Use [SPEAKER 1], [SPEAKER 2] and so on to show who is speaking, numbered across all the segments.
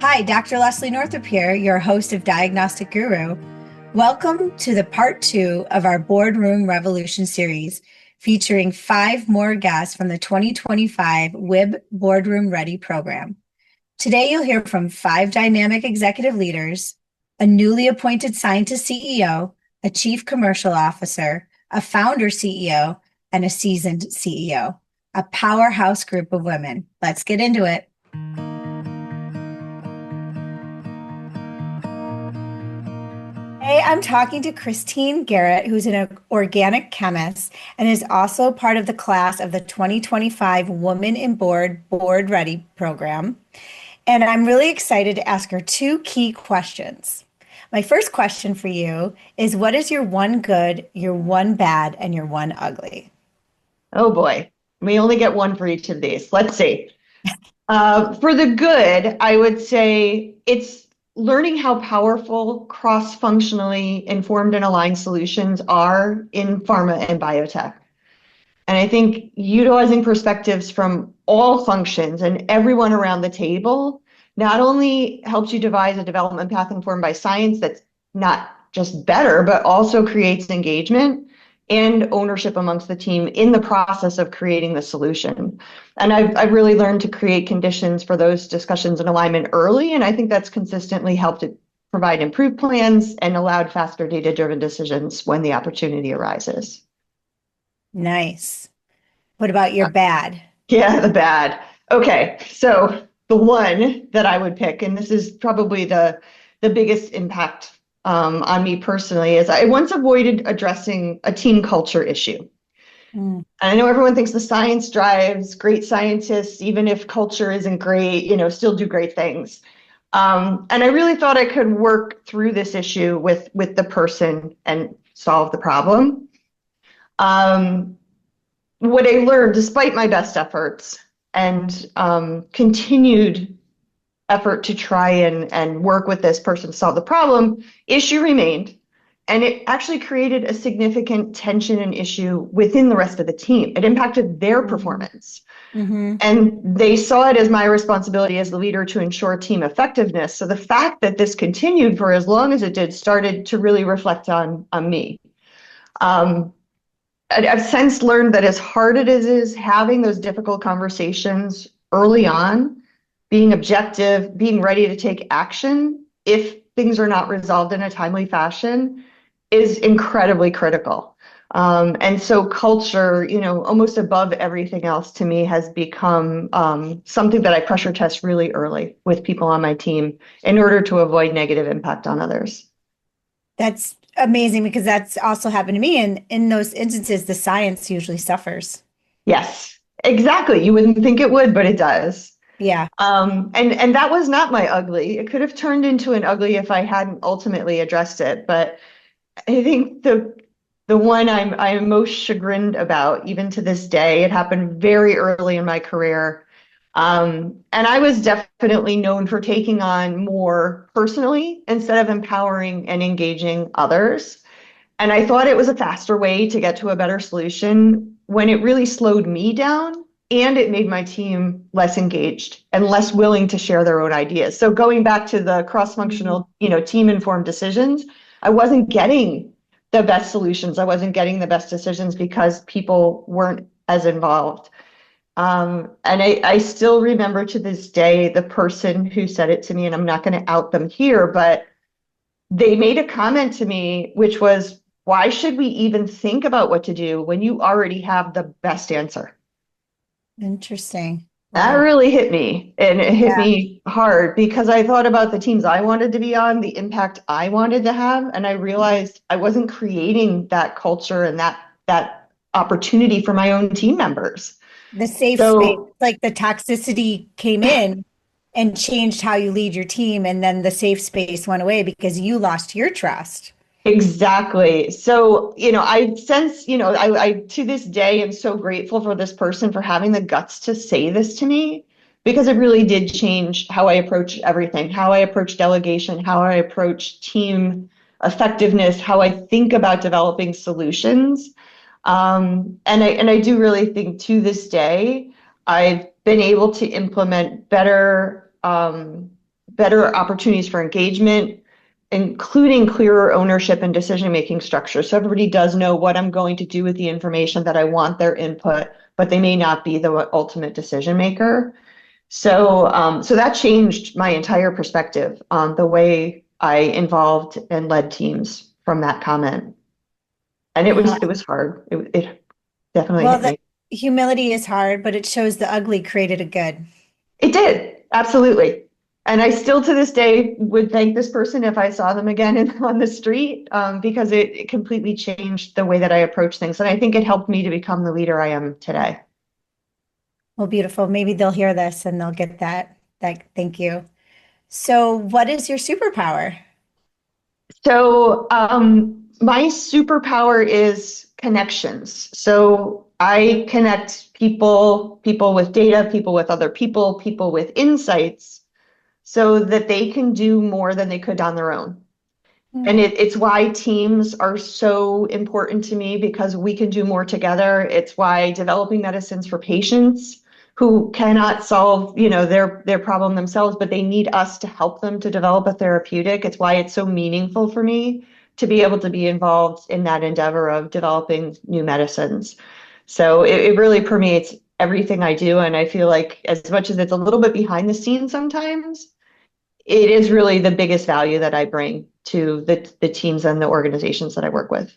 [SPEAKER 1] Hi, Dr. Lesley Northrop here, your host of Diagnostic Guru. Welcome to the part 2 of our Boardroom Revolution series, featuring 5 more guests from the 2025 WIB Boardroom Ready Program. Today, you'll hear from 5 dynamic executive leaders, a newly appointed scientist CEO, a chief commercial officer, a founder CEO, and a seasoned CEO, a powerhouse group of women. Let's get into it. Today, I'm talking to Christine Garrett, who's an organic chemist and is also part of the class of the 2025 Women in Board Ready Program. And I'm really excited to ask her 2 key questions. My first question for you is, what is your one good, your one bad, and your one ugly?
[SPEAKER 2] Oh boy, we only get one for each of these. Let's see. For the good, I would say it's learning how powerful cross-functionally informed and aligned solutions are in pharma and biotech. And I think utilizing perspectives from all functions and everyone around the table not only helps you devise a development path informed by science that's not just better, but also creates engagement and ownership amongst the team in the process of creating the solution. And I've really learned to create conditions for those discussions and alignment early, and I think that's consistently helped to provide improved plans and allowed faster data-driven decisions when the opportunity arises.
[SPEAKER 1] Nice. What about your bad?
[SPEAKER 2] Yeah, the bad. Okay, so the one that I would pick, and this is probably the biggest impact on me personally, is I once avoided addressing a team culture issue. And I know everyone thinks the science drives great scientists, even if culture isn't great, still do great things. And I really thought I could work through this issue with the person and solve the problem. What I learned, despite my best efforts and continued effort to try and work with this person to solve the problem, issue remained. And it actually created a significant tension and issue within the rest of the team. It impacted their performance. And they saw it as my responsibility as the leader to ensure team effectiveness. So the fact that this continued for as long as it did started to really reflect on me. I've since learned that as hard as it is having those difficult conversations early on, being objective, being ready to take action if things are not resolved in a timely fashion is incredibly critical. And so culture, almost above everything else to me has become something that I pressure test really early with people on my team in order to avoid negative impact on others.
[SPEAKER 1] That's amazing, because that's also happened to me. And in those instances, the science usually suffers.
[SPEAKER 2] Yes, exactly. You wouldn't think it would, but it does.
[SPEAKER 1] Yeah.
[SPEAKER 2] And that was not my ugly. It could have turned into an ugly if I hadn't ultimately addressed it. But I think the one I'm most chagrined about, even to this day, it happened very early in my career. And I was definitely known for taking on more personally instead of empowering and engaging others. And I thought it was a faster way to get to a better solution when it really slowed me down. And it made my team less engaged and less willing to share their own ideas. So going back to the cross-functional, team-informed decisions, I wasn't getting the best solutions. I wasn't getting the best decisions because people weren't as involved. And I still remember to this day the person who said it to me, and I'm not going to out them here, but they made a comment to me, which was, why should we even think about what to do when you already have the best answer?
[SPEAKER 1] Interesting.
[SPEAKER 2] That
[SPEAKER 1] Wow.
[SPEAKER 2] really hit me, and it hit me hard because I thought about the teams I wanted to be on, the impact I wanted to have, and I realized I wasn't creating that culture and that opportunity for my own team members.
[SPEAKER 1] The safe space, like the toxicity came in and changed how you lead your team, and then the safe space went away because you lost your trust.
[SPEAKER 2] Exactly. So, I sense, I to this day am so grateful for this person for having the guts to say this to me, because it really did change how I approach everything, how I approach delegation, how I approach team effectiveness, how I think about developing solutions. And I do really think to this day, I've been able to implement better better opportunities for engagement, including clearer ownership and decision-making structure. So everybody does know what I'm going to do with the information, that I want their input, but they may not be the ultimate decision maker. So that changed my entire perspective on the way I involved and led teams from that comment. And it was hard. It definitely
[SPEAKER 1] Well,
[SPEAKER 2] hit
[SPEAKER 1] the
[SPEAKER 2] me.
[SPEAKER 1] humility is hard, but it shows the ugly created a good.
[SPEAKER 2] It did, absolutely. And I still to this day would thank this person if I saw them again on the street, because it completely changed the way that I approach things. And I think it helped me to become the leader I am today.
[SPEAKER 1] Well, beautiful. Maybe they'll hear this and they'll get that. Thank you. So, what is your superpower?
[SPEAKER 2] So, my superpower is connections. So I connect people with data, people with other people with insights, so that they can do more than they could on their own. And it's why teams are so important to me, because we can do more together. It's why developing medicines for patients who cannot solve, their problem themselves, but they need us to help them to develop a therapeutic. It's why it's so meaningful for me to be able to be involved in that endeavor of developing new medicines. So it really permeates everything I do. And I feel like as much as it's a little bit behind the scenes sometimes, it is really the biggest value that I bring to the teams and the organizations that I work with.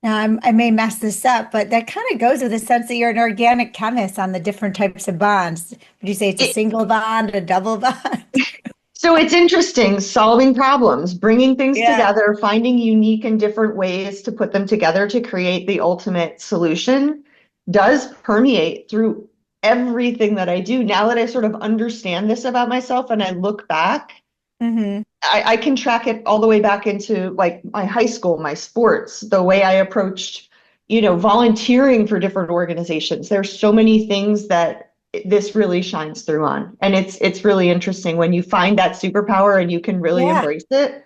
[SPEAKER 1] Now, I may mess this up, but that kind of goes with the sense that you're an organic chemist on the different types of bonds. Would you say it's a
[SPEAKER 2] It,
[SPEAKER 1] single bond, a double bond?
[SPEAKER 2] so it's interesting solving problems, bringing things
[SPEAKER 1] Yeah.
[SPEAKER 2] together, finding unique and different ways to put them together to create the ultimate solution does permeate through everything that I do. Now that I sort of understand this about myself and I look back,
[SPEAKER 1] Mm-hmm.
[SPEAKER 2] I can track it all the way back into like my high school, my sports, the way I approached, volunteering for different organizations. There's so many things that this really shines through on. And it's really interesting when you find that superpower and you can really
[SPEAKER 1] Yeah.
[SPEAKER 2] embrace it.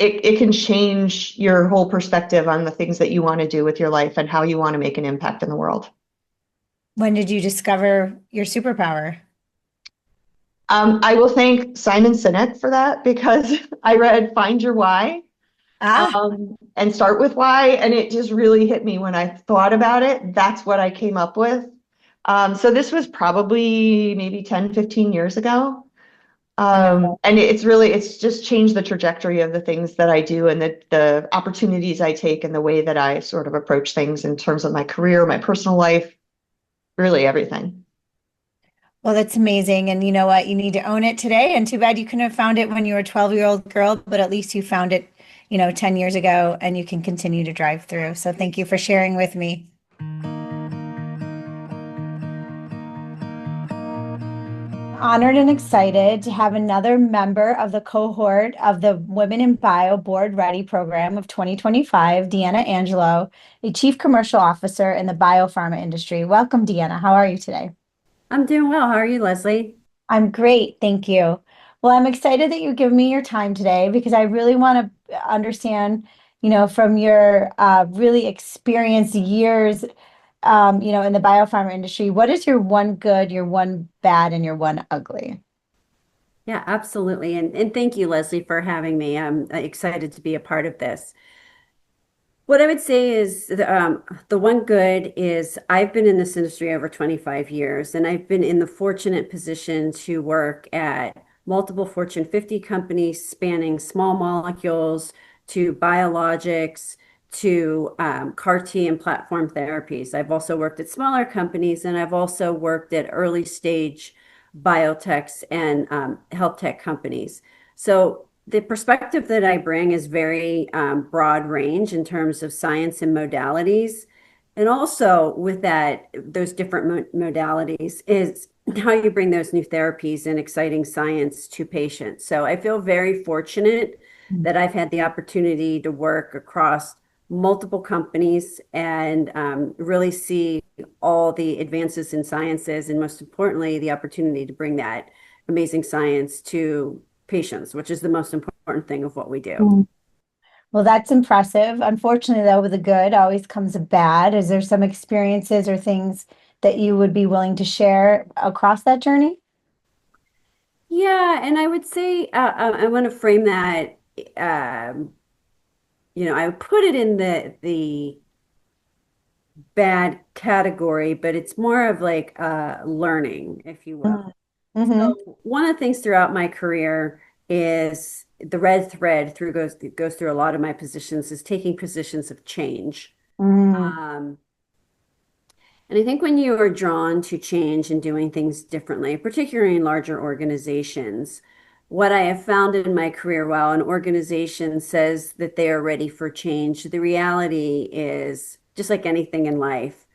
[SPEAKER 2] It can change your whole perspective on the things that you want to do with your life and how you want to make an impact in the world.
[SPEAKER 1] When did you discover your superpower?
[SPEAKER 2] I will thank Simon Sinek for that, because I read Find Your Why,
[SPEAKER 1] Ah,
[SPEAKER 2] and start with why. And it just really hit me when I thought about it. That's what I came up with. So this was probably maybe 10, 15 years ago.
[SPEAKER 1] wonderful.
[SPEAKER 2] And it's just changed the trajectory of the things that I do and the opportunities I take and the way that I sort of approach things in terms of my career, my personal life, really everything.
[SPEAKER 1] Well, that's amazing. And you know what? You need to own it today. And too bad you couldn't have found it when you were a 12-year-old girl, but at least you found it, 10 years ago and you can continue to drive through. So thank you for sharing with me. Honored and excited to have another member of the cohort of the Women in Bio Board Ready Program of 2025, Deanna Angello, a Chief Commercial Officer in the biopharma industry. Welcome, Deanna. How are you today?
[SPEAKER 3] I'm doing well. How are you, Lesley?
[SPEAKER 1] I'm great, thank you. Well, I'm excited that you give me your time today because I really want to understand, from your really experienced years, in the biopharma industry, what is your one good, your one bad, and your one ugly?
[SPEAKER 3] Yeah, absolutely. And thank you, Lesley, for having me. I'm excited to be a part of this. What I would say is the one good is I've been in this industry over 25 years, and I've been in the fortunate position to work at multiple Fortune 50 companies spanning small molecules to biologics to CAR T and platform therapies. I've also worked at smaller companies, and I've also worked at early stage biotechs and health tech companies. So the perspective that I bring is very broad range in terms of science and modalities. And also with that, those different modalities is how you bring those new therapies and exciting science to patients. So I feel very fortunate that I've had the opportunity to work across multiple companies and really see all the advances in sciences and most importantly, the opportunity to bring that amazing science to patients, which is the most important thing of what we do.
[SPEAKER 1] Well, that's impressive. Unfortunately, though, with the good always comes a bad. Is there some experiences or things that you would be willing to share across that journey?
[SPEAKER 3] Yeah, and I would say I want to frame that. Um, I would put it in the bad category, but it's more of like learning, if you will.
[SPEAKER 1] Mm-hmm.
[SPEAKER 3] So one of the things throughout my career is the red thread through goes through a lot of my positions is taking positions of change.
[SPEAKER 1] Mm-hmm.
[SPEAKER 3] Um, and I think when you are drawn to change and doing things differently, particularly in larger organizations, what I have found in my career, while an organization says that they are ready for change, the reality is just like anything in life,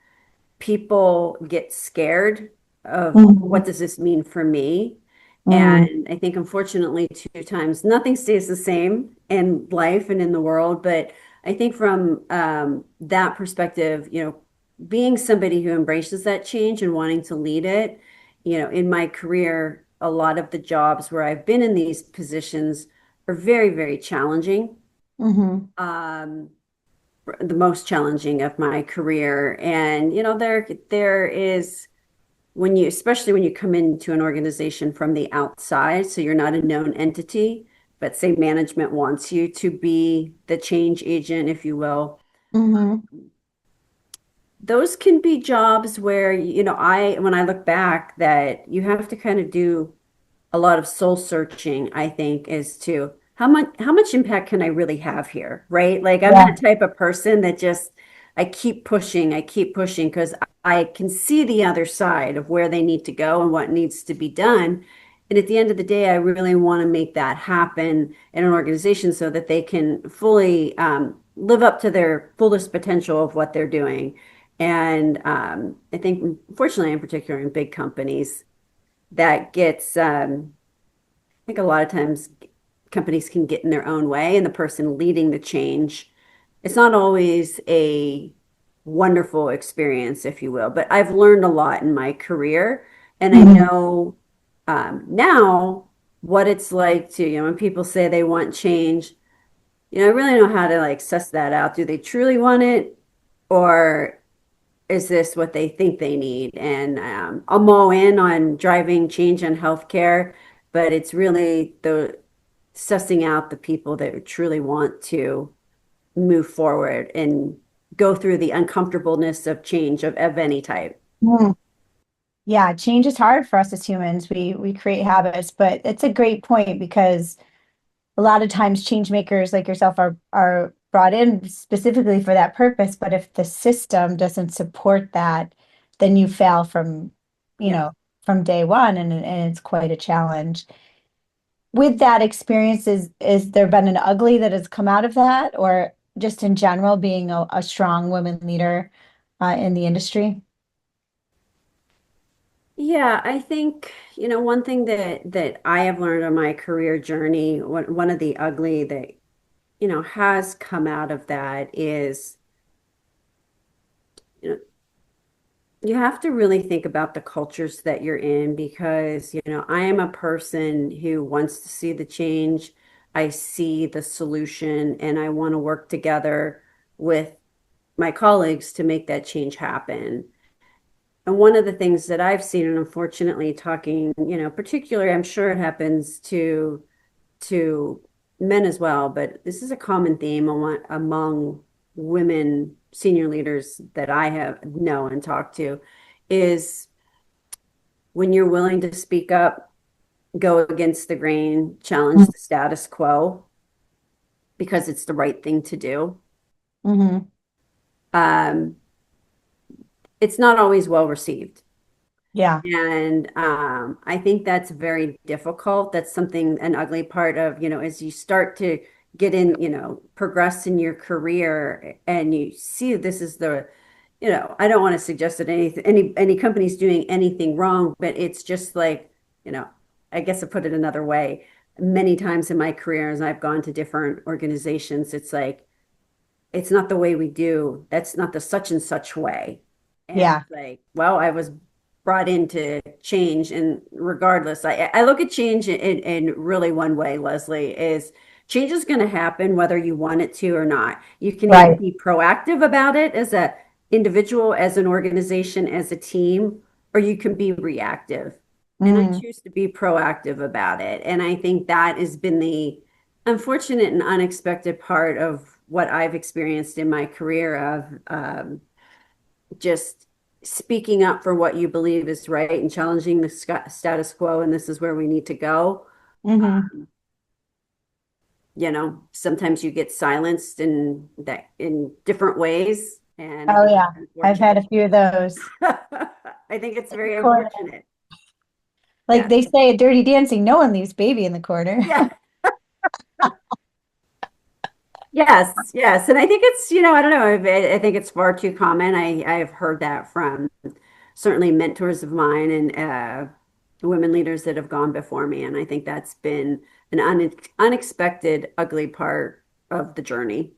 [SPEAKER 3] people get scared of what does this mean for me?
[SPEAKER 1] Mm-hmm.
[SPEAKER 3] And I think unfortunately two times nothing stays the same in life and in the world. But I think from that perspective, being somebody who embraces that change and wanting to lead it, in my career, a lot of the jobs where I've been in these positions are very, very challenging.
[SPEAKER 1] Mm-hmm.
[SPEAKER 3] Um, the most challenging of my career. And there is when you especially when you come into an organization from the outside, so you're not a known entity, but say management wants you to be the change agent, if you will.
[SPEAKER 1] Mm-hmm.
[SPEAKER 3] Those can be jobs where, I when I look back that you have to kind of do a lot of soul searching, I think, as to how much impact can I really have here, right? Like I'm
[SPEAKER 1] Yeah.
[SPEAKER 3] that type of person that just I keep pushing because I can see the other side of where they need to go and what needs to be done. And at the end of the day, I really want to make that happen in an organization so that they can fully live up to their fullest potential of what they're doing. And I think, unfortunately, in particular in big companies, that gets I think a lot of times companies can get in their own way, and the person leading the change, it's not always a wonderful experience, if you will. But I've learned a lot in my career, and I
[SPEAKER 1] Mm-hmm.
[SPEAKER 3] know now what it's like to, when people say they want change, I really know how to like suss that out. Do they truly want it, or is this what they think they need? And I'm all in on driving change in healthcare, but it's really the sussing out the people that truly want to move forward and go through the uncomfortableness of change of any type.
[SPEAKER 1] Yeah, change is hard for us as humans. We create habits, but it's a great point because a lot of times change makers like yourself are brought in specifically for that purpose. But if the system doesn't support that, then you fail from, you
[SPEAKER 3] Yeah.
[SPEAKER 1] know, from day one, and it's quite a challenge. With that experience, is there been an ugly that has come out of that, or just in general being a strong woman leader in the industry?
[SPEAKER 3] Yeah, I think, one thing that I have learned on my career journey, one of the ugly that, has come out of that is, you know, you have to really think about the cultures that you're in because, I am a person who wants to see the change. I see the solution and I want to work together with my colleagues to make that change happen. And one of the things that I've seen, and unfortunately talking, particularly, I'm sure it happens to men as well, but this is a common theme among women senior leaders that I have know and talked to is when you're willing to speak up, go against the grain, challenge the status quo because it's the right thing to do.
[SPEAKER 1] Mm-hmm.
[SPEAKER 3] Um, it's not always well received.
[SPEAKER 1] Yeah,
[SPEAKER 3] And I think that's very difficult. That's something, an ugly part of, as you start to get in, progress in your career and you see this is I don't want to suggest that any company's doing anything wrong, but it's just like, I guess to put it another way, many times in my career, as I've gone to different organizations, it's like, it's not the way we do. That's not the such and such way. And
[SPEAKER 1] yeah,
[SPEAKER 3] it's like, well, I was brought in to change. And regardless, I look at change in really one way, Lesley, is change is going to happen whether you want it to or not. You can either
[SPEAKER 1] right.
[SPEAKER 3] be proactive about it as a individual, as an organization, as a team, or you can be reactive. And I choose to be proactive about it. And I think that has been the unfortunate and unexpected part of what I've experienced in my career of just speaking up for what you believe is right and challenging the status quo. And this is where we need to go. You know, sometimes you get silenced in different ways. And
[SPEAKER 1] oh yeah, I've had a few of those.
[SPEAKER 3] I think it's very unfortunate.
[SPEAKER 1] Like they say at Dirty Dancing, no one leaves baby in the corner.
[SPEAKER 3] Yeah. Yes. And I think it's, I don't know, I think it's far too common. I've heard that from certainly mentors of mine and women leaders that have gone before me. And I think that's been an unexpected, ugly part of the journey.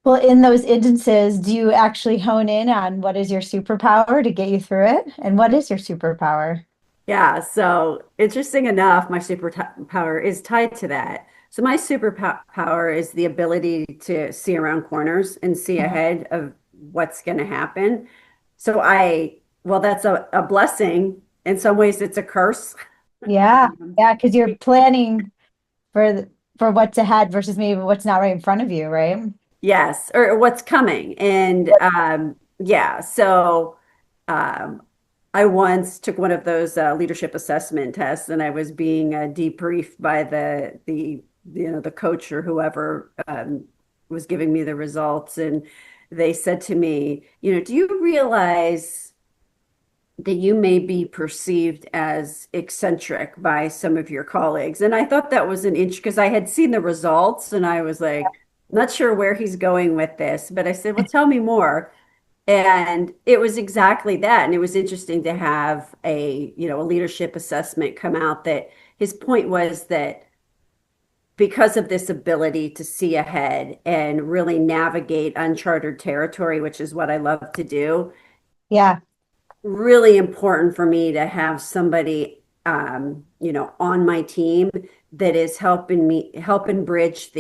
[SPEAKER 1] Well, in those instances, do you actually hone in on what is your superpower to get you through it? And what is your superpower?
[SPEAKER 3] Yeah, so interesting enough, my superpower is tied to that. So my superpower is the ability to see around corners and see ahead of what's going to happen. So well, that's a blessing. In some ways, it's a curse.
[SPEAKER 1] Yeah, because you're planning for what's ahead versus maybe what's not right in front of you, right?
[SPEAKER 3] Yes, or what's coming. And so I once took one of those leadership assessment tests, and I was being debriefed by the coach or whoever was giving me the results, and they said to me, do you realize that you may be perceived as eccentric by some of your colleagues? And I thought that was an inch because I had seen the results, and I was like, not sure where he's going with this, but I said, well, tell me more. And it was exactly that. And it was interesting to have a leadership assessment come out that his point was that because of this ability to see ahead and really navigate uncharted territory, which is what I love to do.
[SPEAKER 1] Yeah.
[SPEAKER 3] Really important for me to have somebody, on my team that is helping bridge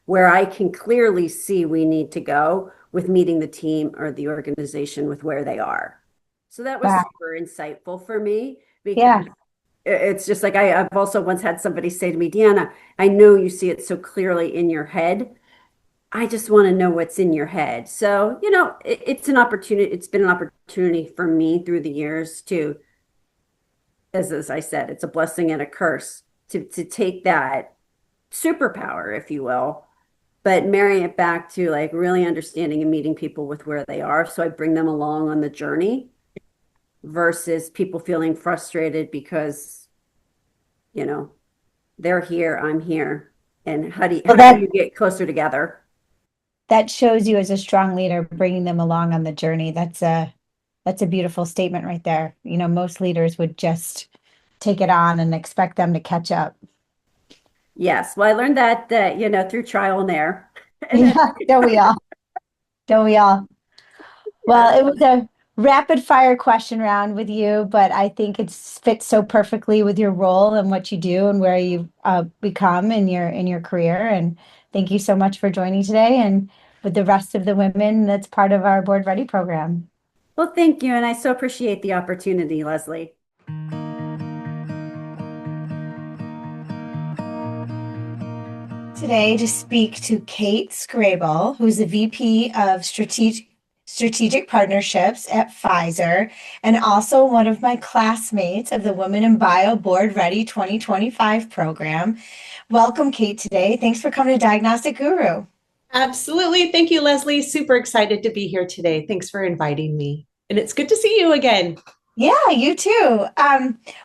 [SPEAKER 3] where I can clearly see we need to go with meeting the team or the organization with where they are. So that was super insightful for me because it's just like I've also once had somebody say to me, Deanna, I know you see it so clearly in your head. I just want to know what's in your head. So, it's an opportunity. It's been an opportunity for me through the years to, as I said, it's a blessing and a curse to take that superpower, if you will, but marry it back to like really understanding and meeting people with where they are. So I bring them along on the journey versus people feeling frustrated because, they're here, I'm here. And how do you get closer together?
[SPEAKER 1] That shows you as a strong leader, bringing them along on the journey. That's a beautiful statement right there. Most leaders would just take it on and expect them to catch up.
[SPEAKER 3] Yes. Well, I learned that, through trial and error.
[SPEAKER 1] Yeah, don't we all? Don't we all? Well, it was a rapid fire question round with you, but I think it fits so perfectly with your role and what you do and where you've become in your career. And thank you so much for joining today and with the rest of the women that's part of our Board Ready program.
[SPEAKER 3] Well, thank you. And I so appreciate the opportunity, Lesley.
[SPEAKER 1] Today to speak to Kate Skrable, who's the VP of Strategic Partnerships at Pfizer, and also one of my classmates of the Women in Bio Board Ready 2025 program. Welcome, Kate, today. Thanks for coming to Diagnostic Guru.
[SPEAKER 4] Absolutely. Thank you, Lesley. Super excited to be here today. Thanks for inviting me. And it's good to see you again.
[SPEAKER 1] Yeah, you too.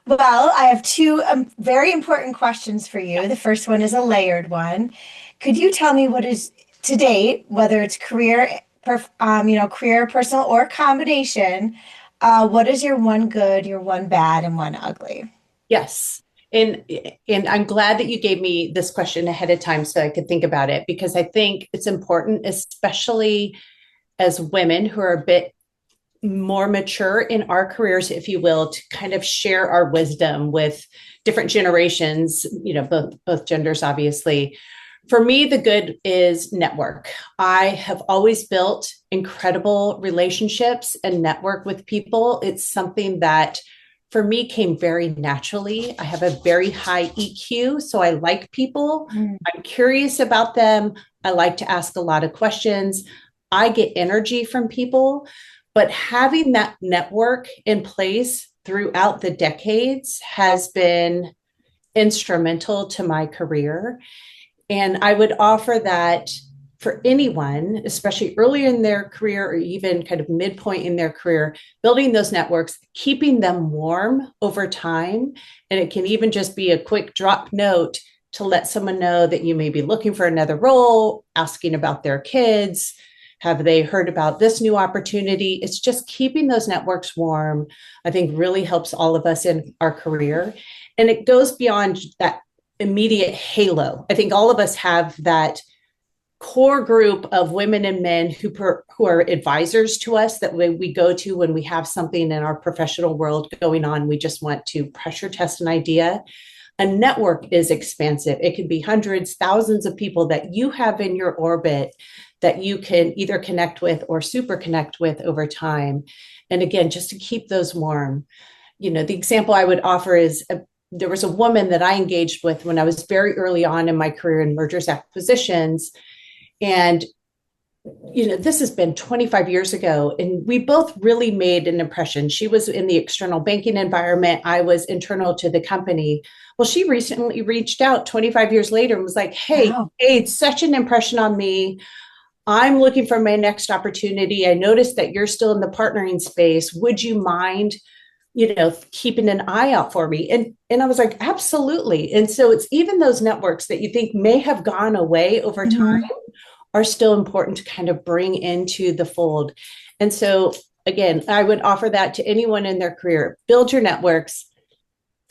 [SPEAKER 1] Well, I have two very important questions for you. The first one is a layered one. Could you tell me what is to date, whether it's career, personal, or combination, what is your one good, your one bad, and one ugly?
[SPEAKER 4] Yes. And I'm glad that you gave me this question ahead of time so I could think about it, because I think it's important, especially as women who are a bit more mature in our careers, if you will, to kind of share our wisdom with different generations, both genders, obviously. For me, the good is network. I have always built incredible relationships and network with people. It's something that for me came very naturally. I have a very high EQ, so I like people. I'm curious about them. I like to ask a lot of questions. I get energy from people, but having that network in place throughout the decades has been instrumental to my career. And I would offer that for anyone, especially early in their career or even kind of midpoint in their career, building those networks, keeping them warm over time. And it can even just be a quick drop note to let someone know that you may be looking for another role, asking about their kids. Have they heard about this new opportunity? It's just keeping those networks warm, I think really helps all of us in our career. And it goes beyond that immediate halo. I think all of us have that core group of women and men who are advisors to us that we go to when we have something in our professional world going on. We just want to pressure test an idea. A network is expansive. It could be hundreds, thousands of people that you have in your orbit that you can either connect with or super connect with over time. And again, just to keep those warm. The example I would offer is there was a woman that I engaged with when I was very early on in my career in mergers, acquisitions. And, this has been 25 years ago, and we both really made an impression. She was in the external banking environment. I was internal to the company. Well, she recently reached out 25 years later and was like, hey,
[SPEAKER 1] Wow.
[SPEAKER 4] it's such an impression on me. I'm looking for my next opportunity. I noticed that you're still in the partnering space. Would you mind, keeping an eye out for me? And I was like, absolutely. And so it's even those networks that you think may have gone away over time are still important to kind of bring into the fold. And so again, I would offer that to anyone in their career. Build your networks,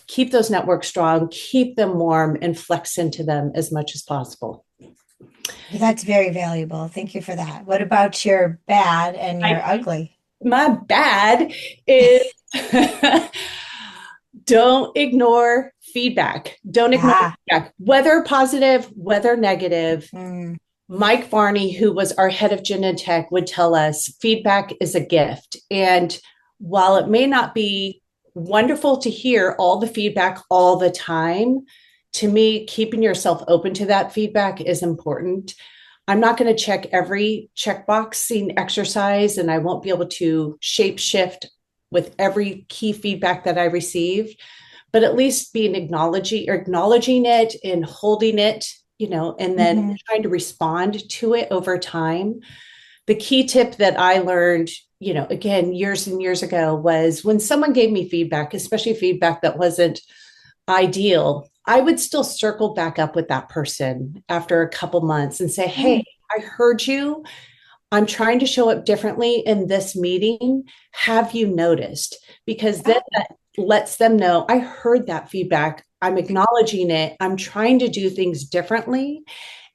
[SPEAKER 4] keep those networks strong, keep them warm, and flex into them as much as possible.
[SPEAKER 1] That's very valuable. Thank you for that. What about your bad and your ugly?
[SPEAKER 4] My bad is don't ignore feedback. Don't ignore feedback, whether positive, whether negative. Mike Varney, who was our head of Genentech, would tell us feedback is a gift. And while it may not be wonderful to hear all the feedback all the time, to me, keeping yourself open to that feedback is important. I'm not going to check every checkboxing exercise, and I won't be able to shape shift with every key feedback that I receive, but at least acknowledging it and holding it, and then trying to respond to it over time. The key tip that I learned, again, years and years ago was when someone gave me feedback, especially feedback that wasn't ideal, I would still circle back up with that person after a couple months and say, hey, I heard you. I'm trying to show up differently in this meeting. Have you noticed? Because then that lets them know I heard that feedback. I'm acknowledging it. I'm trying to do things differently.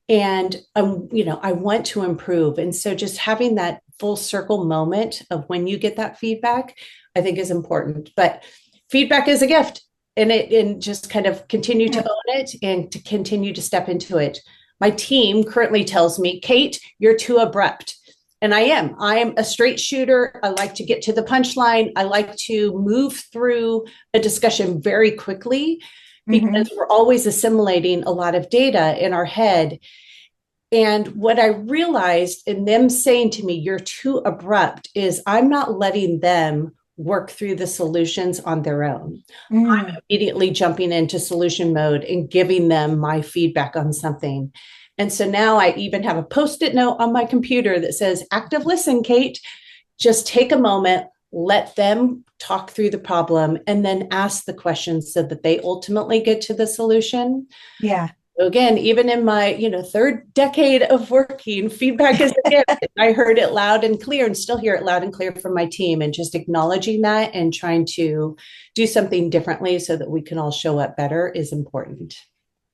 [SPEAKER 4] And, I want to improve. And so just having that full circle moment of when you get that feedback, I think is important. But feedback is a gift. And just kind of continue to own it and to continue to step into it. My team currently tells me, Kate, you're too abrupt. And I am a straight shooter. I like to get to the punchline. I like to move through a discussion very quickly because we're always assimilating a lot of data in our head. And what I realized in them saying to me, you're too abrupt, is I'm not letting them work through the solutions on their own. I'm immediately jumping into solution mode and giving them my feedback on something. And so now I even have a Post-it note on my computer that says, active listen, Kate. Just take a moment, let them talk through the problem, and then ask the questions so that they ultimately get to the solution.
[SPEAKER 1] Yeah.
[SPEAKER 4] So again, even in my, third decade of working, feedback is a gift. I heard it loud and clear and still hear it loud and clear from my team, and just acknowledging that and trying to do something differently so that we can all show up better is important.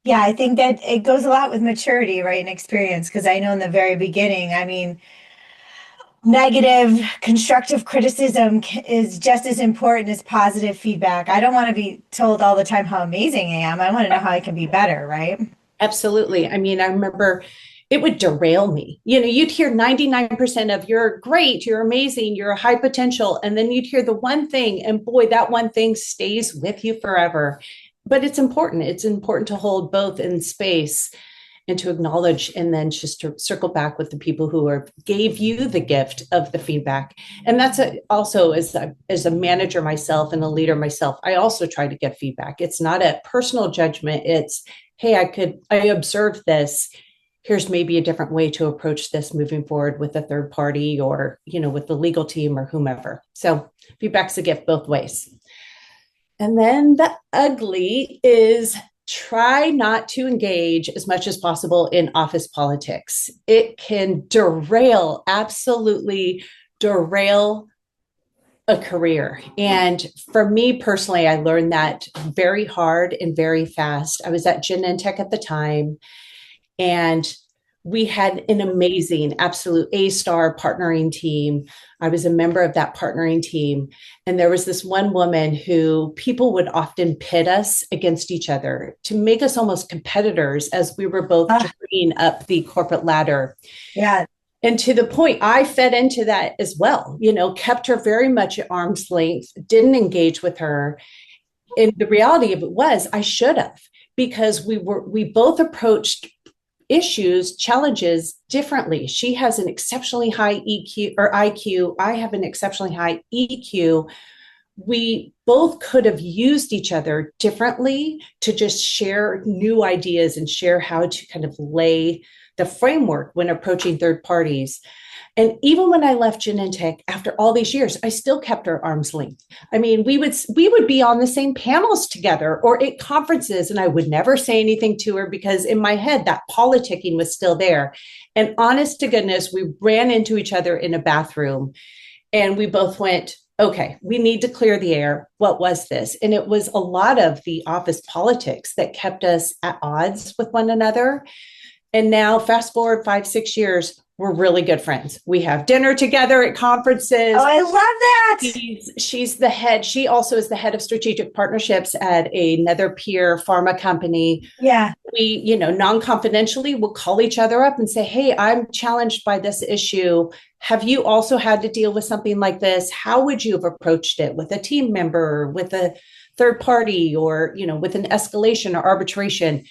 [SPEAKER 1] Yeah, I think that it goes a lot with maturity, right, and experience, because I know in the very beginning, negative constructive criticism is just as important as positive feedback. I don't want to be told all the time how amazing I am. I want to know how I can be better, right?
[SPEAKER 4] Absolutely. I remember it would derail me. You'd hear 99% of you're great, you're amazing, you're a high potential. And then you'd hear the one thing, and boy, that one thing stays with you forever. But it's important. It's important to hold both in space and to acknowledge, and then just to circle back with the people who gave you the gift of the feedback. And that's also as a manager myself and a leader myself, I also try to get feedback. It's not a personal judgment. It's, hey, I observed this. Here's maybe a different way to approach this moving forward with a third party, or, with the legal team or whomever. So feedback's a gift both ways. And then the ugly is try not to engage as much as possible in office politics. It can absolutely derail a career. And for me personally, I learned that very hard and very fast. I was at Genentech at the time, and we had an amazing, absolute A-star partnering team. I was a member of that partnering team. And there was this one woman who people would often pit us against each other to make us almost competitors as we were both journeying up the corporate ladder.
[SPEAKER 1] Yeah.
[SPEAKER 4] And to the point, I fed into that as well, kept her very much at arm's length, didn't engage with her. And the reality of it was I should have, because we both approached issues, challenges differently. She has an exceptionally high EQ or IQ. I have an exceptionally high EQ. We both could have used each other differently to just share new ideas and share how to kind of lay the framework when approaching third parties. And even when I left Genentech after all these years, I still kept her arm's length. I mean, we would be on the same panels together or at conferences, and I would never say anything to her because in my head, that politicking was still there. And honest to goodness, we ran into each other in a bathroom and we both went, okay, we need to clear the air. What was this? And it was a lot of the office politics that kept us at odds with one another. And now fast forward 5-6 years, we're really good friends. We have dinner together at conferences. Oh,
[SPEAKER 1] I love that.
[SPEAKER 4] She's the head. She also is the head of strategic partnerships at another peer pharma company.
[SPEAKER 1] Yeah.
[SPEAKER 4] We, non-confidentially will call each other up and say, hey, I'm challenged by this issue. Have you also had to deal with something like this? How would you have approached it with a team member, with a third party, or, with an escalation or arbitration?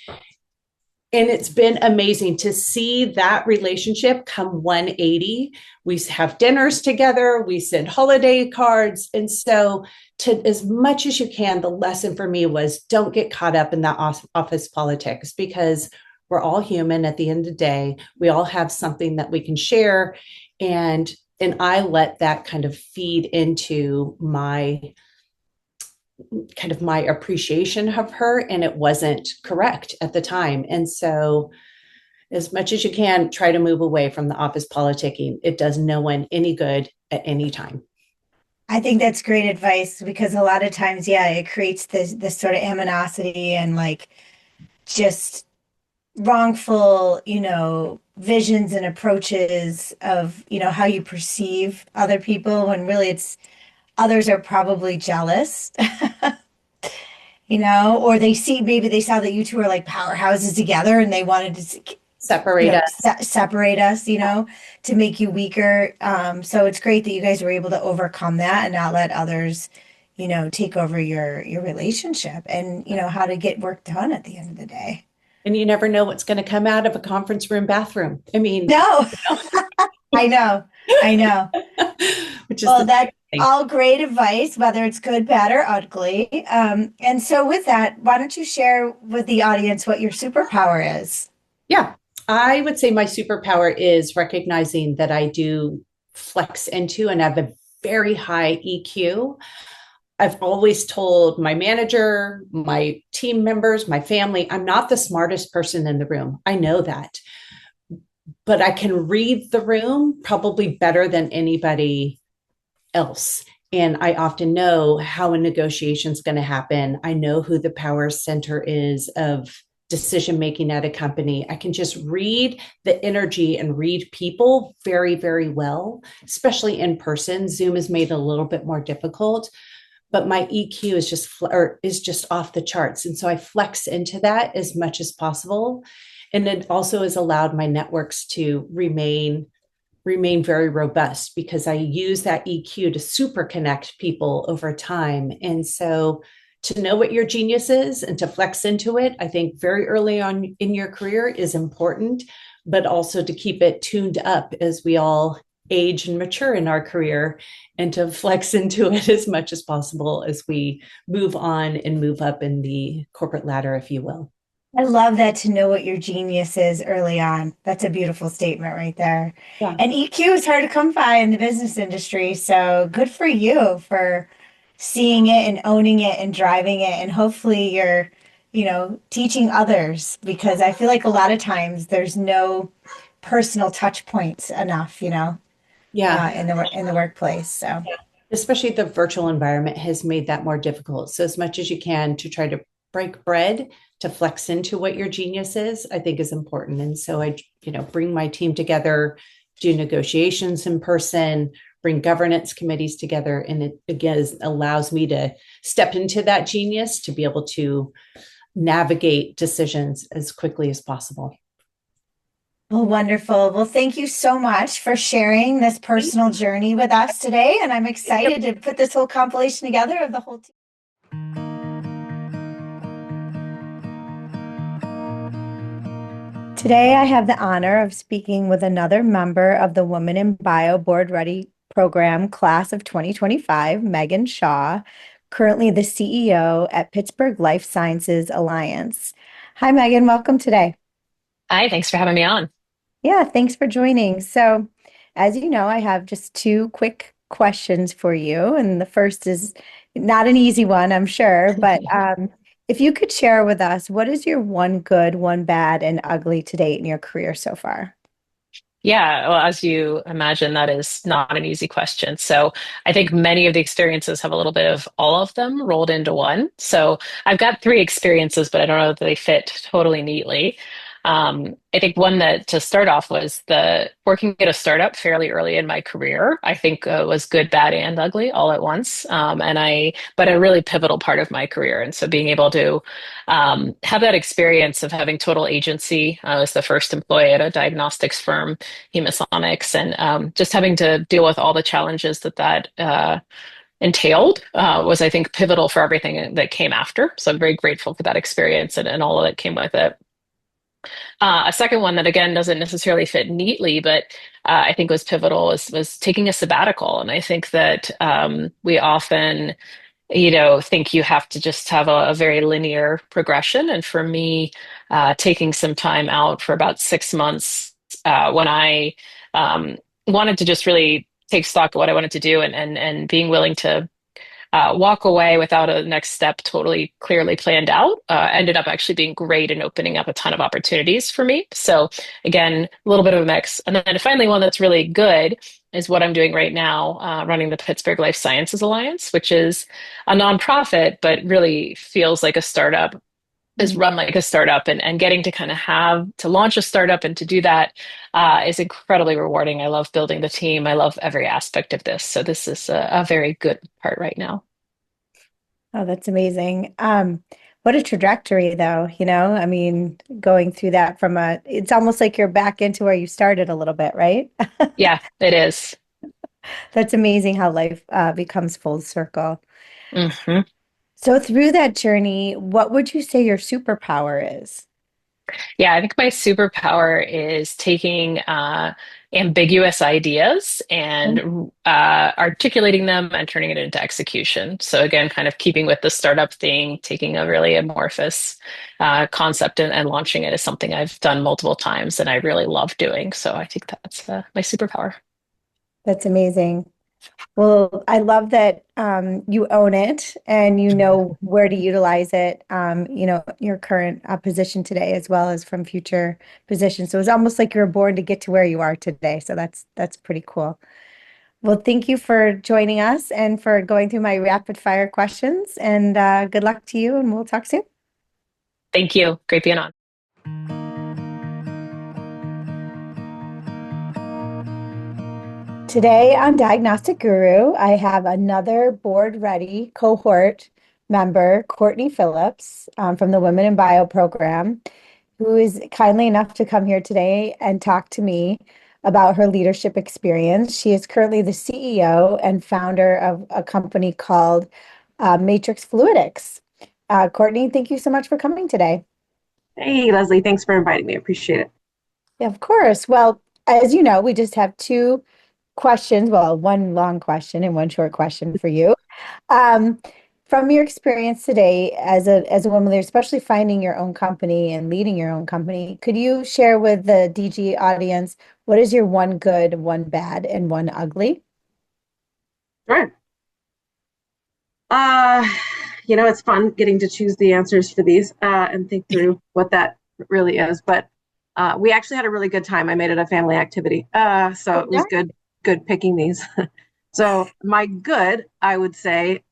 [SPEAKER 4] And it's been amazing to see that relationship come 180. We have dinners together, we send holiday cards. And so to as much as you can, the lesson for me was don't get caught up in that office politics, because we're all human at the end of the day. We all have something that we can share. And I let that kind of feed into my appreciation of her, and it wasn't correct at the time. And so as much as you can, try to move away from the office politicking. It does no one any good at any time.
[SPEAKER 1] I think that's great advice, because a lot of times, it creates this sort of animosity and just wrongful, visions and approaches of, how you perceive other people, when really it's others are probably jealous, or maybe they saw that you two are like powerhouses together and they wanted to separate us, to make you weaker. So it's great that you guys were able to overcome that and not let others, take over your relationship, and, how to get work done at the end of the day.
[SPEAKER 4] And you never know what's going to come out of a conference room bathroom. I mean,
[SPEAKER 1] no, I know.
[SPEAKER 4] Which is
[SPEAKER 1] all great advice, whether it's good, bad, or ugly. And so with that, why don't you share with the audience what your superpower is?
[SPEAKER 4] Yeah, I would say my superpower is recognizing that I do flex into and have a very high EQ. I've always told my manager, my team members, my family, I'm not the smartest person in the room. I know that. But I can read the room probably better than anybody else. And I often know how a negotiation is going to happen. I know who the power center is of decision-making at a company. I can just read the energy and read people very, very well, especially in person. Zoom has made it a little bit more difficult, but my EQ is just off the charts. And so I flex into that as much as possible. And it also has allowed my networks to remain very robust because I use that EQ to super connect people over time. And so to know what your genius is and to flex into it, I think very early on in your career is important, but also to keep it tuned up as we all age and mature in our career, and to flex into it as much as possible as we move on and move up in the corporate ladder, if you will.
[SPEAKER 1] I love that, to know what your genius is early on. That's a beautiful statement right there.
[SPEAKER 4] Yeah.
[SPEAKER 1] And EQ is hard to come by in the business industry. So good for you for seeing it and owning it and driving it. And hopefully you're, teaching others, because I feel like a lot of times there's no personal touch points enough,
[SPEAKER 4] Yeah.
[SPEAKER 1] in the workplace. So
[SPEAKER 4] Especially the virtual environment has made that more difficult. So as much as you can to try to break bread, to flex into what your genius is, I think is important. And so I, bring my team together, do negotiations in person, bring governance committees together. And it again allows me to step into that genius to be able to navigate decisions as quickly as possible.
[SPEAKER 1] well, wonderful. Well, thank you so much for sharing this personal journey with us today. And I'm excited to put this whole compilation together of the whole team. Today, I have the honor of speaking with another member of the Women in Bio Board Ready Program class of 2025, Meghan Shaw, currently the CEO at Pittsburgh Life Sciences Alliance. Hi, Meghan. Welcome today.
[SPEAKER 5] Hi, thanks for having me on.
[SPEAKER 1] Yeah, thanks for joining. So, as you know, I have just two quick questions for you. And the first is not an easy one, I'm sure, but if you could share with us, what is your one good, one bad, and ugly to date in your career so far?
[SPEAKER 5] Yeah, well, as you imagine, that is not an easy question. So I think many of the experiences have a little bit of all of them rolled into one. So I've got three experiences, but I don't know that they fit totally neatly. I think one that to start off was the working at a startup fairly early in my career. I think was good, bad, and ugly all at once. But a really pivotal part of my career. And so being able to have that experience of having total agency. I was the first employee at a diagnostics firm, Hemasonics, and just having to deal with all the challenges that entailed was, I think, pivotal for everything that came after. So I'm very grateful for that experience and all that came with it. A second one that again doesn't necessarily fit neatly, but I think was pivotal was taking a sabbatical. And I think that we often, think you have to just have a very linear progression. And for me, taking some time out for about 6 months when I wanted to just really take stock of what I wanted to do and being willing to walk away without a next step totally clearly planned out ended up actually being great and opening up a ton of opportunities for me. So again, a little bit of a mix. And then finally, one that's really good is what I'm doing right now, running the Pittsburgh Life Sciences Alliance, which is a nonprofit, but really feels like a startup, is run like a startup, and getting to kind of have to launch a startup and to do that is incredibly rewarding. I love building the team. I love every aspect of this. So this is a very good part right now.
[SPEAKER 1] Oh, that's amazing. What a trajectory, though, I mean, going through that it's almost like you're back into where you started a little bit, right?
[SPEAKER 5] Yeah, it is.
[SPEAKER 1] That's amazing how life becomes full circle.
[SPEAKER 5] hmm
[SPEAKER 1] So through that journey, what would you say your superpower is?
[SPEAKER 5] Yeah, I think my superpower is taking ambiguous ideas and articulating them and turning it into execution. So again, kind of keeping with the startup thing, taking a really amorphous concept and launching it is something I've done multiple times and I really love doing. So I think that's my superpower.
[SPEAKER 1] That's amazing. Well, I love that you own it and you know where to utilize it, your current position today as well as from future positions. So it's almost like you were born to get to where you are today. So that's pretty cool. Well, thank you for joining us and for going through my rapid fire questions. And good luck to you, and we'll talk soon.
[SPEAKER 5] Thank you. Great being on.
[SPEAKER 1] Today on Diagnostic Guru, I have another board ready cohort member, Courtney Phillips, from the Women in Bio program, who is kindly enough to come here today and talk to me about her leadership experience. She is currently the CEO and founder of a company called Matrix Fluidics. Courtney, thank you so much for coming today.
[SPEAKER 6] Hey, Lesley, thanks for inviting me. I appreciate it.
[SPEAKER 1] Yeah, of course. Well, as you know, we just have two questions. Well, one long question and one short question for you. Um, from your experience today as a woman leader, especially finding your own company and leading your own company, could you share with the DG audience what is your one good, one bad, and one ugly?
[SPEAKER 6] Sure. It's fun getting to choose the answers for these and think through what that really is. But we actually had a really good time. I made it a family activity. So it was good picking these. So my good, I would say,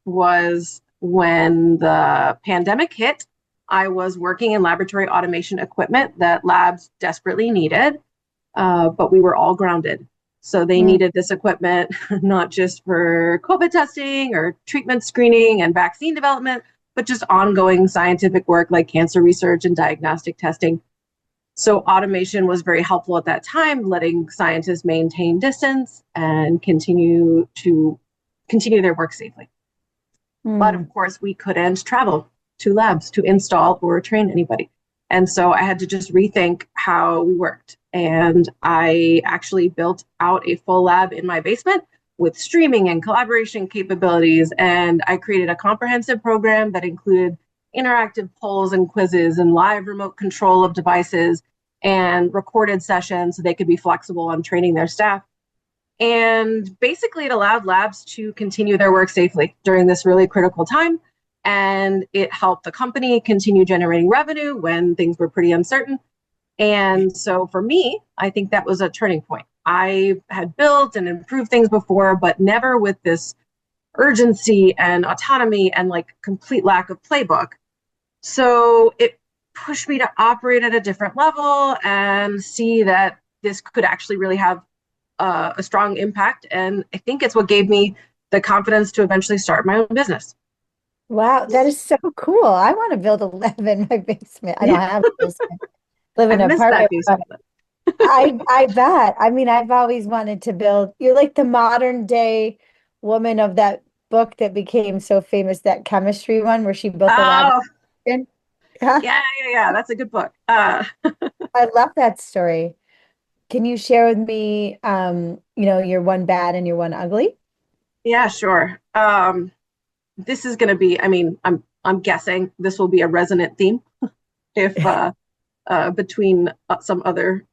[SPEAKER 6] was when the pandemic hit. I was working in laboratory automation equipment that labs desperately needed, but we were all grounded. So they needed this equipment, not just for COVID testing or treatment screening and vaccine development, but just ongoing scientific work like cancer research and diagnostic testing. So automation was very helpful at that time, letting scientists maintain distance and continue their work safely. But of course, we couldn't travel to labs to install or train anybody. And so I had to just rethink how we worked. And I actually built out a full lab in my basement with streaming and collaboration capabilities. And I created a comprehensive program that included interactive polls and quizzes and live remote control of devices and recorded sessions so they could be flexible on training their staff. And basically, it allowed labs to continue their work safely during this really critical time. And it helped the company continue generating revenue when things were pretty uncertain. And so for me, I think that was a turning point. I had built and improved things before, but never with this urgency and autonomy and like complete lack of playbook. So it pushed me to operate at a different level and see that this could actually really have a strong impact. And I think it's what gave me the confidence to eventually start my own business.
[SPEAKER 1] Wow, that is so cool. I want to build a lab in my basement. I don't have a basement. Live in
[SPEAKER 6] I
[SPEAKER 1] an
[SPEAKER 6] miss that
[SPEAKER 1] apartment.
[SPEAKER 6] basement.
[SPEAKER 1] I bet. I mean, I've always wanted to build. You're like the modern day woman of that book that became so famous, that chemistry one where she built the lab.
[SPEAKER 6] Oh,
[SPEAKER 1] Huh?
[SPEAKER 6] yeah. That's a good book.
[SPEAKER 1] I love that story. Can you share with me, your one bad and your one ugly?
[SPEAKER 6] Yeah, sure. This is going to be, I'm guessing this will be a resonant theme if between some other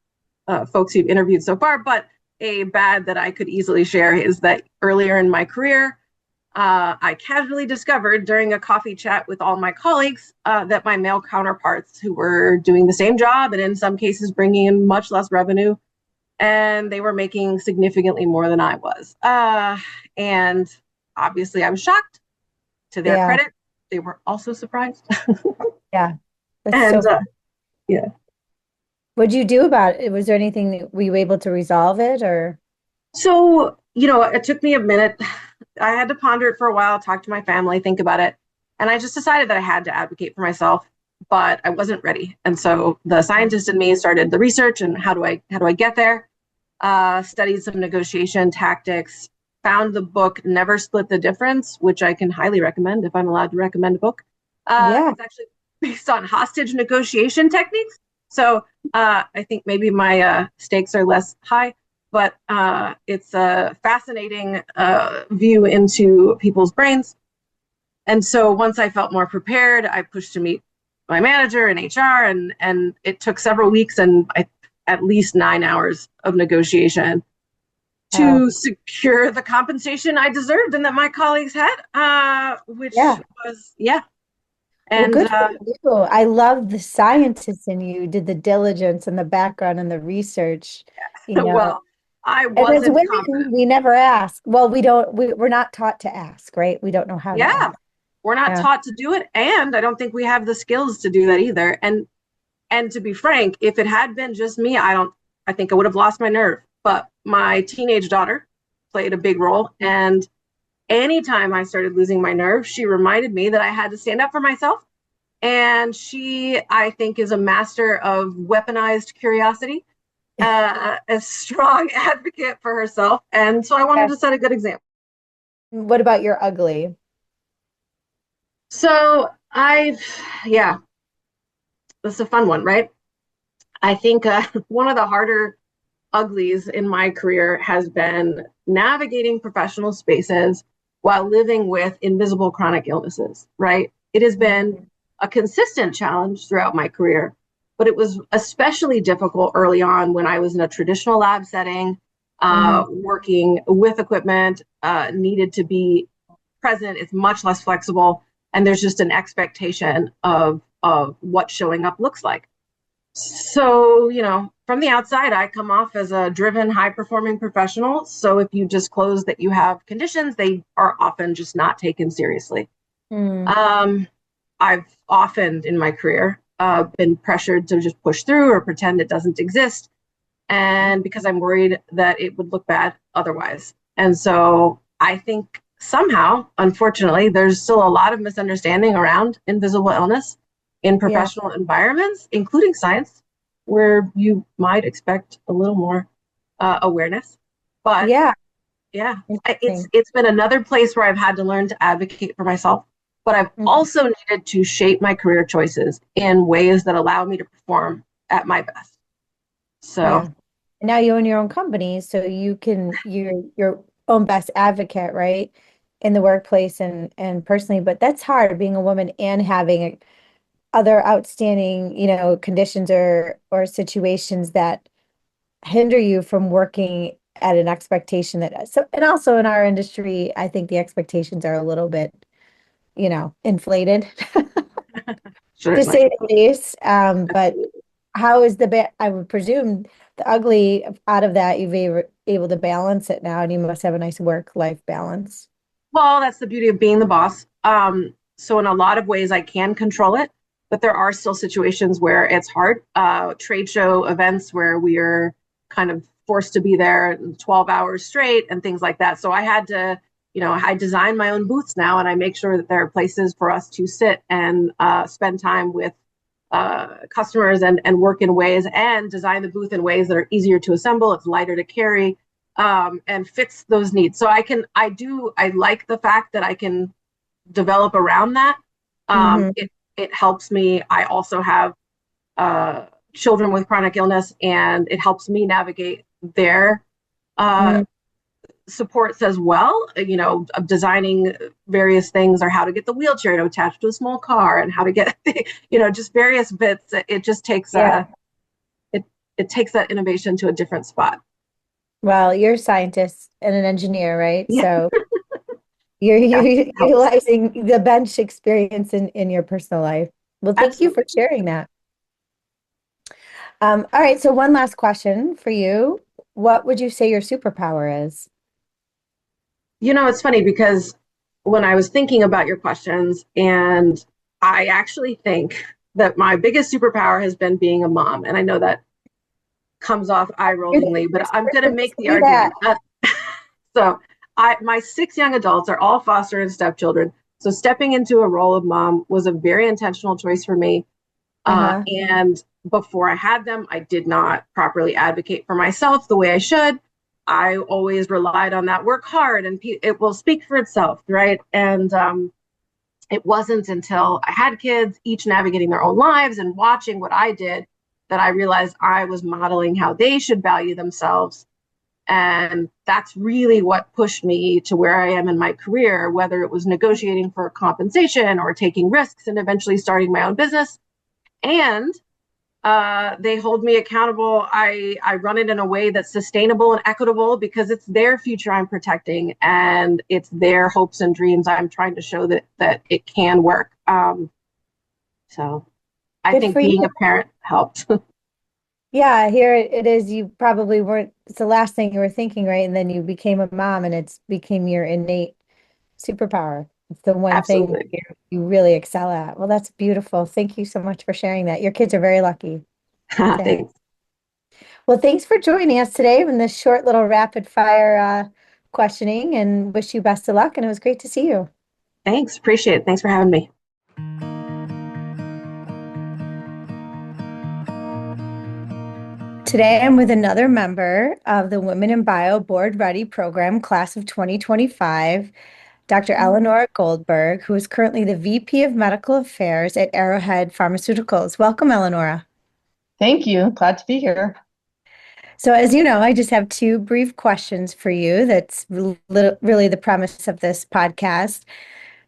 [SPEAKER 6] folks you've interviewed so far. But a bad that I could easily share is that earlier in my career, I casually discovered during a coffee chat with all my colleagues that my male counterparts who were doing the same job and in some cases bringing in much less revenue, and they were making significantly more than I was. And obviously I was shocked. To their credit, they were also surprised.
[SPEAKER 1] Yeah.
[SPEAKER 6] And yeah.
[SPEAKER 1] What'd you do about it? Was there anything that were you able to resolve it or?
[SPEAKER 6] So, it took me a minute. I had to ponder it for a while, talk to my family, think about it. And I just decided that I had to advocate for myself, but I wasn't ready. And so the scientist in me started the research and how do I get there? Studied some negotiation tactics, found the book Never Split the Difference, which I can highly recommend if I'm allowed to recommend a book. It's actually based on hostage negotiation techniques. So I think maybe my stakes are less high, but it's a fascinating view into people's brains. And so once I felt more prepared, I pushed to meet my manager in HR, and it took several weeks and at least 9 hours of negotiation to secure the compensation I deserved and that my colleagues had, which was, And
[SPEAKER 1] well, good for you. I love the scientists in you, did the diligence and the background and the research.
[SPEAKER 6] Well, I
[SPEAKER 1] and as
[SPEAKER 6] wasn't
[SPEAKER 1] women,
[SPEAKER 6] confident.
[SPEAKER 1] we never ask. Well, we're not taught to ask, right? We don't know how to ask.
[SPEAKER 6] We're not taught to do it. And I don't think we have the skills to do that either. And to be frank, if it had been just me, I think I would have lost my nerve. But my teenage daughter played a big role. And anytime I started losing my nerve, she reminded me that I had to stand up for myself And she, I think, is a master of weaponized curiosity, a strong advocate for herself. And so I wanted to set a good example.
[SPEAKER 1] What about your ugly?
[SPEAKER 6] So yeah, this is a fun one, right? I think one of the harder uglies in my career has been navigating professional spaces while living with invisible chronic illnesses, right? It has been a consistent challenge throughout my career, but it was especially difficult early on when I was in a traditional lab setting, working with equipment, needed to be present. It's much less flexible, and there's just an expectation of what showing up looks like. So, from the outside, I come off as a driven, high-performing professional. So if you disclose that you have conditions, they are often just not taken seriously. I've often in my career been pressured to just push through or pretend it doesn't exist. And because I'm worried that it would look bad otherwise. And so I think somehow, unfortunately, there's still a lot of misunderstanding around invisible illness in professional environments, including science, where you might expect a little more awareness. But it's been another place where I've had to learn to advocate for myself. But I've also needed to shape my career choices in ways that allow me to perform at my best. So
[SPEAKER 1] now you own your own company, so you can you're your own best advocate, right, in the workplace and personally. But that's hard, being a woman and having other outstanding, conditions or situations that hinder you from working at an expectation that and also in our industry, I think the expectations are a little bit, inflated to say the least. But how is I would presume the ugly out of that, you've able to balance it now, and you must have a nice work-life balance.
[SPEAKER 6] Well, that's the beauty of being the boss. So in a lot of ways I can control it, but there are still situations where it's hard. Trade show events where we are kind of forced to be there 12 hours straight and things like that. So I had to, I design my own booths now, and I make sure that there are places for us to sit and spend time with customers and work in ways, and design the booth in ways that are easier to assemble, it's lighter to carry, and fits those needs. So I like the fact that I can develop around that. It helps me. I also have children with chronic illness, and it helps me navigate their supports as well, of designing various things, or how to get the wheelchair to attach to a small car, and how to get, just various bits. It just takes it takes that innovation to a different spot.
[SPEAKER 1] Well, you're a scientist and an engineer, right?
[SPEAKER 6] Yeah.
[SPEAKER 1] So you're utilizing the bench experience in your personal life. Well, thank you for sharing that. All right, so one last question for you. What would you say your superpower is?
[SPEAKER 6] It's funny because when I was thinking about your questions, and I actually think that my biggest superpower has been being a mom. And I know that comes off eye-rollingly, but I'm going to make the argument. So my 6 young adults are all foster and stepchildren. So stepping into a role of mom was a very intentional choice for me. And before I had them, I did not properly advocate for myself the way I should. I always relied on that work hard and it will speak for itself, right? And it wasn't until I had kids, each navigating their own lives and watching what I did, that I realized I was modeling how they should value themselves. And that's really what pushed me to where I am in my career, whether it was negotiating for compensation or taking risks and eventually starting my own business. And they hold me accountable. I run it in a way that's sustainable and equitable, because it's their future I'm protecting, and it's their hopes and dreams I'm trying to show that it can work. So I think being a parent helped.
[SPEAKER 1] Yeah, here it is. You probably weren't, it's the last thing you were thinking, right? And then you became a mom, and it's became your innate superpower. It's the one thing you really excel at. Well, that's beautiful. Thank you so much for sharing that. Your kids are very lucky.
[SPEAKER 6] Thanks.
[SPEAKER 1] Well, thanks for joining us today in this short little rapid fire questioning, and wish you best of luck. And it was great to see you.
[SPEAKER 6] Thanks. Appreciate it. Thanks for having me.
[SPEAKER 1] today I'm with another member of the Women in Bio Board Ready Program, class of 2025, Dr. Eleonora Goldberg, who is currently the VP of Medical Affairs at Arrowhead Pharmaceuticals. Welcome, Eleonora.
[SPEAKER 7] Thank you. Glad to be here.
[SPEAKER 1] So as you know, I just have two brief questions for you. That's really the premise of this podcast.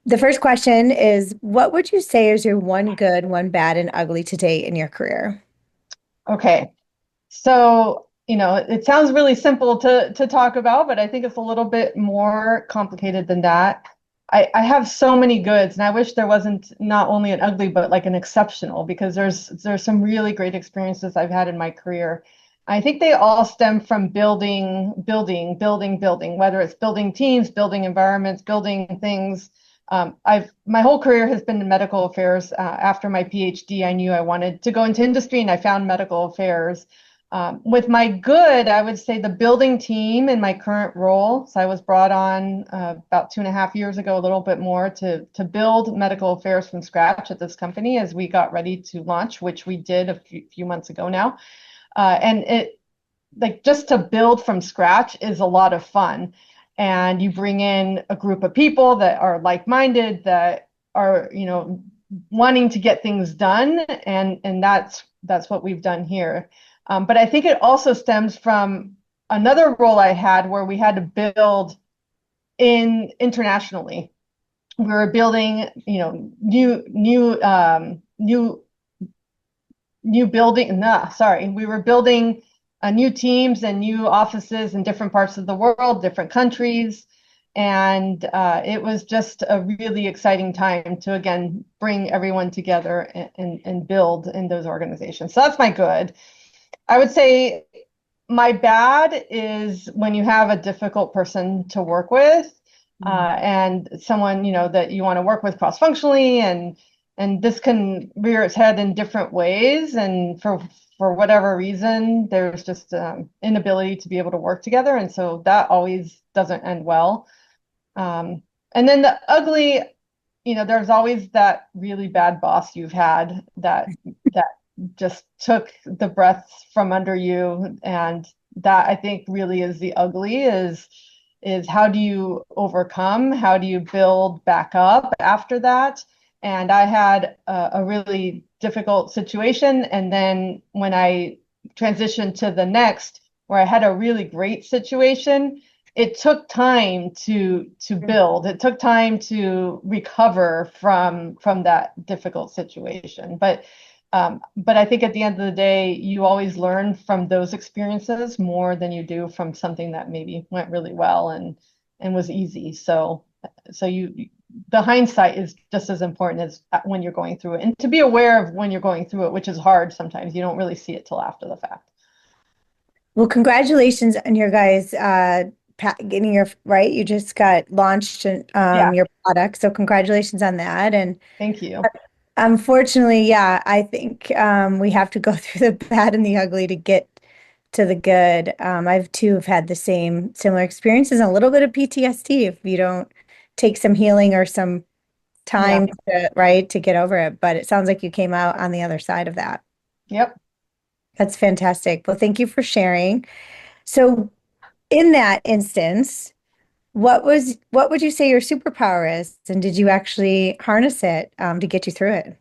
[SPEAKER 1] The first question is, what would you say is your one good, one bad, and ugly to date in your career?
[SPEAKER 7] Okay. So, it sounds really simple to talk about, but I think it's a little bit more complicated than that. I have so many goods, and I wish there wasn't not only an ugly, but like an exceptional, because there's some really great experiences I've had in my career. I think they all stem from building, whether it's building teams, building environments, building things. My whole career has been in medical affairs. After my PhD, I knew I wanted to go into industry, and I found medical affairs. With my good, I would say the building team in my current role. So I was brought on about 2.5 years ago, a little bit more, to build medical affairs from scratch at this company as we got ready to launch, which we did a few months ago now. And it, like, just to build from scratch is a lot of fun. And you bring in a group of people that are like-minded, that are, wanting to get things done. And that's what we've done here. But I think it also stems from another role I had where we had to build internationally. We were building, we were building new teams and new offices in different parts of the world, different countries. And it was just a really exciting time to, again, bring everyone together and build in those organizations. So that's my good. I would say my bad is when you have a difficult person to work with, and someone, that you want to work with cross-functionally, and this can rear its head in different ways. And for whatever reason, there's just inability to be able to work together. And so that always doesn't end well. And then the ugly, there's always that really bad boss you've had that just took the breath from under you. And that, I think, really is the ugly, is how do you overcome? How do you build back up after that? And I had a really difficult situation. And then when I transitioned to the next, where I had a really great situation, it took time to build. It took time to recover from that difficult situation. But I think at the end of the day, you always learn from those experiences more than you do from something that maybe went really well and was easy. So the hindsight is just as important as when you're going through it, and to be aware of when you're going through it, which is hard sometimes. You don't really see it till after the fact.
[SPEAKER 1] Well, congratulations on your guys getting your right. You just got launched in your product, so congratulations on that. And
[SPEAKER 7] thank you.
[SPEAKER 1] Unfortunately, I think we have to go through the bad and the ugly to get to the good. I've too have had the similar experiences and a little bit of PTSD if you don't take some healing or some time to get over it. But it sounds like you came out on the other side of that.
[SPEAKER 7] Yep.
[SPEAKER 1] That's fantastic. Well, thank you for sharing. So in that instance, what would you say your superpower is? And did you actually harness it to get you through it?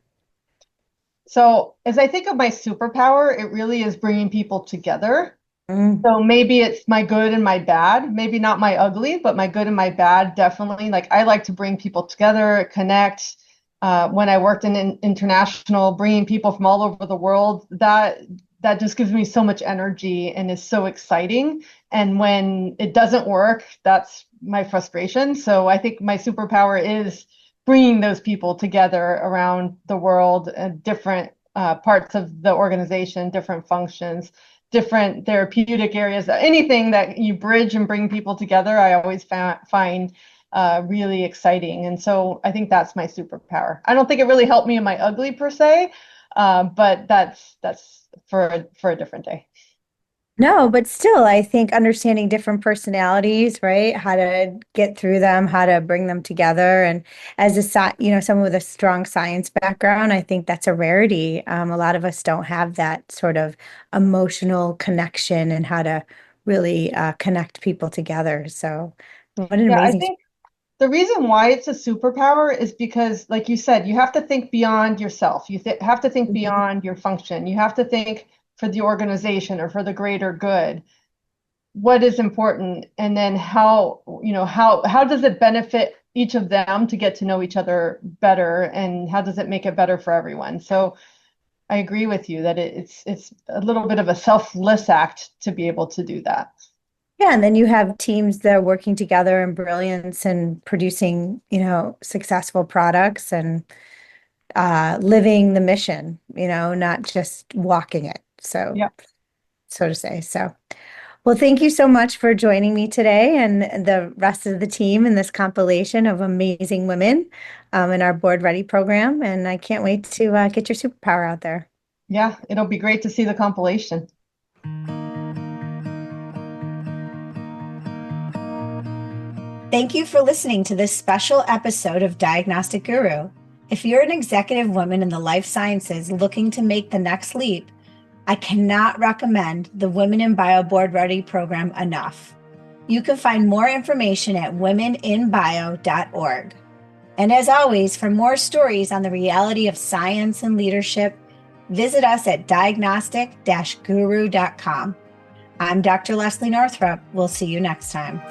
[SPEAKER 7] So as I think of my superpower, it really is bringing people together. So maybe it's my good and my bad, maybe not my ugly, but my good and my bad, definitely. Like, I like to bring people together, connect. When I worked in international, bringing people from all over the world, that just gives me so much energy and is so exciting. And when it doesn't work, that's my frustration. So I think my superpower is bringing those people together around the world, different parts of the organization, different functions, different therapeutic areas, anything that you bridge and bring people together, I always find really exciting. And so I think that's my superpower. I don't think it really helped me in my ugly per se, but that's for a different day.
[SPEAKER 1] No, but still, I think understanding different personalities, right? How to get through them, how to bring them together. And as someone with a strong science background, I think that's a rarity. A lot of us don't have that sort of emotional connection and how to really connect people together. So, what an
[SPEAKER 7] Yeah, I
[SPEAKER 1] amazing.
[SPEAKER 7] think the reason why it's a superpower is because, like you said, you have to think beyond yourself. You have to think beyond your function. You have to think for the organization or for the greater good. What is important, and then how does it benefit each of them to get to know each other better, and how does it make it better for everyone? So I agree with you that it's a little bit of a selfless act to be able to do that.
[SPEAKER 1] Yeah, and then you have teams that are working together in brilliance and producing, successful products and living the mission, not just walking it.
[SPEAKER 7] Yeah.
[SPEAKER 1] So to say. So, well, thank you so much for joining me today and the rest of the team in this compilation of amazing women in our Board Ready program. And I can't wait to get your superpower out there.
[SPEAKER 7] Yeah, it'll be great to see the compilation.
[SPEAKER 1] Thank you for listening to this special episode of Diagnostic Guru. If you're an executive woman in the life sciences looking to make the next leap, I cannot recommend the Women in Bio Board Ready program enough. You can find more information at womeninbio.org. And as always, for more stories on the reality of science and leadership, visit us at diagnostic-guru.com. I'm Dr. Lesley Northrop. We'll see you next time.